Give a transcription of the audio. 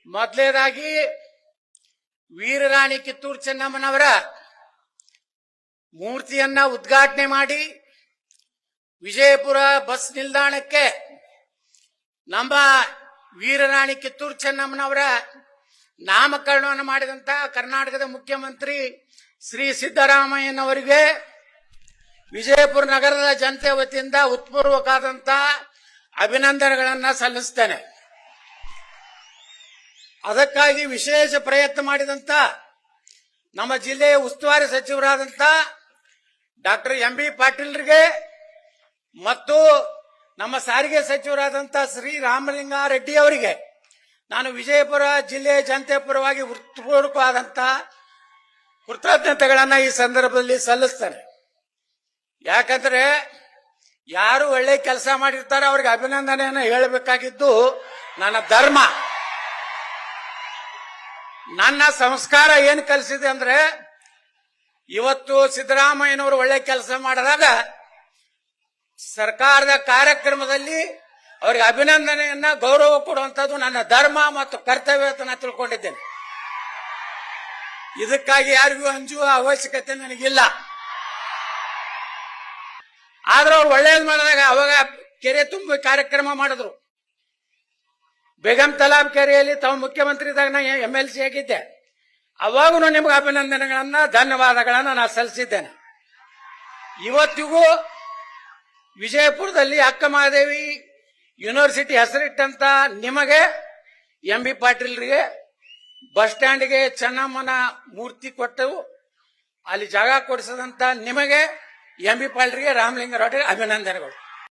ಮೊದಲನೇದಾಗಿ ವೀರರಾಣಿ ಕಿತ್ತೂರು ಚೆನ್ನಮ್ಮನವರ ಮೂರ್ತಿಯನ್ನ ಉದ್ಘಾಟನೆ ಮಾಡಿ ವಿಜಯಪುರ ಬಸ್ ನಿಲ್ದಾಣಕ್ಕೆ ನಮ್ಮ ವೀರರಾಣಿ ಕಿತ್ತೂರು ಚೆನ್ನಮ್ಮನವರ ನಾಮಕರಣವನ್ನು ಮಾಡಿದಂತ ಕರ್ನಾಟಕದ ಮುಖ್ಯಮಂತ್ರಿ ಶ್ರೀ ಸಿದ್ದರಾಮಯ್ಯನವರಿಗೆ ವಿಜಯಪುರ ನಗರದ ಜನತೆ ವತಿಯಿಂದ ಉತ್ಪೂರ್ವಕವಾದಂತ ಅಭಿನಂದನೆಗಳನ್ನು ಸಲ್ಲಿಸ್ತೇನೆ. ಅದಕ್ಕಾಗಿ ವಿಶೇಷ ಪ್ರಯತ್ನ ಮಾಡಿದಂತ ನಮ್ಮ ಜಿಲ್ಲೆಯ ಉಸ್ತುವಾರಿ ಸಚಿವರಾದಂತ ಡಾಕ್ಟರ್ ಎಂ.ಬಿ. ಪಾಟೀಲ್ರಿಗೆ ಮತ್ತು ನಮ್ಮ ಸಾರಿಗೆ ಸಚಿವರಾದಂತ ಶ್ರೀ ರಾಮಲಿಂಗಾರೆಡ್ಡಿ ಅವರಿಗೆ ನಾನು ವಿಜಯಪುರ ಜಿಲ್ಲೆಯ ಜನತೆ ಪರವಾಗಿ ಹೃತ್ಪೂರ್ವಕವಾದಂತ ಕೃತಜ್ಞತೆಗಳನ್ನು ಈ ಸಂದರ್ಭದಲ್ಲಿ ಸಲ್ಲಿಸ್ತೇನೆ. ಯಾಕಂದ್ರೆ ಯಾರು ಒಳ್ಳೆ ಕೆಲಸ ಮಾಡಿರ್ತಾರೆ ಅವ್ರಿಗೆ ಅಭಿನಂದನೆಯನ್ನು ಹೇಳಬೇಕಾಗಿದ್ದು ನನ್ನ ಧರ್ಮ. ನನ್ನ ಸಂಸ್ಕಾರ ಏನು ಕಲಿಸಿದೆ ಅಂದ್ರೆ, ಇವತ್ತು ಸಿದ್ದರಾಮಯ್ಯನವರು ಒಳ್ಳೆ ಕೆಲಸ ಮಾಡಿದಾಗ ಸರ್ಕಾರದ ಕಾರ್ಯಕ್ರಮದಲ್ಲಿ ಅವರಿಗೆ ಅಭಿನಂದನೆಯನ್ನ ಗೌರವ ಕೊಡುವಂಥದ್ದು ನನ್ನ ಧರ್ಮ ಮತ್ತು ಕರ್ತವ್ಯ ಅಂತ ನಾನು ತಿಳ್ಕೊಂಡಿದ್ದೇನೆ. ಇದಕ್ಕಾಗಿ ಯಾರಿಗೂ ಅಂಜುವ ಅವಶ್ಯಕತೆ ನನಗಿಲ್ಲ. ಆದ್ರೆ ಅವ್ರು ಒಳ್ಳೇದು ಮಾಡಿದಾಗ ಅವಾಗ ಕೆರೆ ತುಂಬ ಕಾರ್ಯಕ್ರಮ ಮಾಡಿದ್ರು. ಬೇಗಂ ತಲಾಬ್ ಕೆರೆಯಲ್ಲಿ ತಾವು ಮುಖ್ಯಮಂತ್ರಿ ಇದ್ದಾಗ ನಾ MLC ಆಗಿದ್ದೆ. ಅವಾಗೂ ನಿಮ್ಗೆ ಅಭಿನಂದನೆಗಳನ್ನ ಧನ್ಯವಾದಗಳನ್ನ ನಾನು ಸಲ್ಲಿಸಿದ್ದೇನೆ. ಇವತ್ತಿಗೂ ವಿಜಯಪುರದಲ್ಲಿ ಅಕ್ಕ ಮಹಾದೇವಿ ಯೂನಿವರ್ಸಿಟಿ ಹೆಸರಿಟ್ಟಂತ ನಿಮಗೆ ಎಂ.ಬಿ. ಪಾಟೀಲ್ರಿಗೆ ಬಸ್ ಸ್ಟ್ಯಾಂಡ್ಗೆ ಚೆನ್ನಮ್ಮನ ಮೂರ್ತಿ ಕೊಟ್ಟು ಅಲ್ಲಿ ಜಾಗ ಕೊಡಿಸದಂತ ನಿಮಗೆ ಎಂ.ಬಿ. ಪಾಟೀಲ್ರಿಗೆ ರಾಮಲಿಂಗಾರೆಡ್ಡಿ ಅಭಿನಂದನೆಗಳು.